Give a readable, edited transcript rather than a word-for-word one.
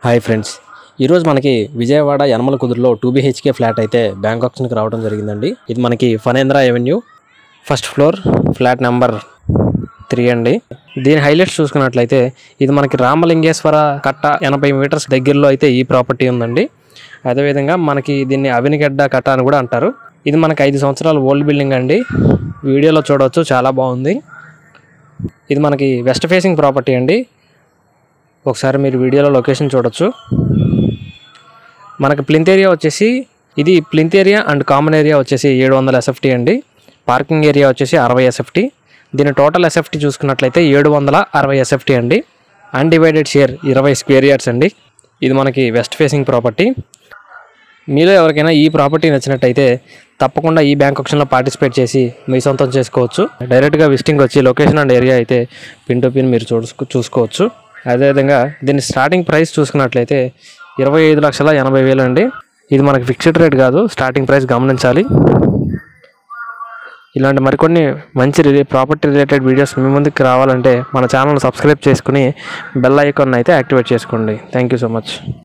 Hi friends, ఈరోజు మనకి Vijayawada Yanamala కుదురులో 2BHK flat అయితే బ్యాంక్ ఆప్షన్కి రావడం జరిగిందండి. ఇది మనకి Phanendra avenue first floor flat number 3 అండి. దీని హైలైట్స్ చూసుకున్నట్లయితే ఇది మనకి రామలింగేశ్వర కట్ట 80 మీటర్స్ దగ్గరలో అయితే ఈ ప్రాపర్టీ ఉందండి. అదేవిధంగా మనకి దీన్ని అవినిగడ్డ కట్ట అని కూడా అంటారు. ఇది మనకి 5 సంవత్సరాల ఓల్డ్ బిల్డింగ్ అండి. వీడియోలో చూడవచ్చు, చాలా బాగుంది. ఇది మనకి వెస్ట్ ఫేసింగ్ ప్రాపర్టీ అండి. ఒకసారి మీరు వీడియోలో లొకేషన్ చూడొచ్చు. మనకి ప్లింత్ ఏరియా వచ్చేసి ఇది plinth area and common area వచ్చేసి 700 SFT అండి. పార్కింగ్ ఏరియా వచ్చేసి 60 SFT. దీని టోటల్ SFT చూసుకున్నట్లయితే 760 SFT అండి. అన్డివైడెడ్ షేర్ 20 స్క్వేర్ యార్డ్స్ అండి. ఇది మనకి వెస్ట్ ఫేసింగ్ ప్రాపర్టీ. మీలో ఎవరికైనా ఈ ప్రాపర్టీ నచ్చినట్టయితే తప్పకుండా ఈ బ్యాంక్ ఆప్షన్లో పార్టిసిపేట్ చేసి మీ సొంతం చేసుకోవచ్చు. డైరెక్ట్గా విజిటింగ్ వచ్చి లొకేషన్ అండ్ ఏరియా అయితే పిన్ టు పిన్ మీరు చూసుకోవచ్చు. అదేవిధంగా దీని స్టార్టింగ్ ప్రైస్ చూసుకున్నట్లయితే 25,80,000 అండి. ఇది మనకి ఫిక్స్డ్ రేట్ కాదు, స్టార్టింగ్ ప్రైస్ గమనించాలి. ఇలాంటి మరికొన్ని మంచి ప్రాపర్టీ రిలేటెడ్ వీడియోస్ మీ ముందుకు రావాలంటే మన ఛానల్ సబ్స్క్రైబ్ చేసుకుని బెల్ ఐకాన్ అయితే యాక్టివేట్ చేసుకోండి. Thank you so much.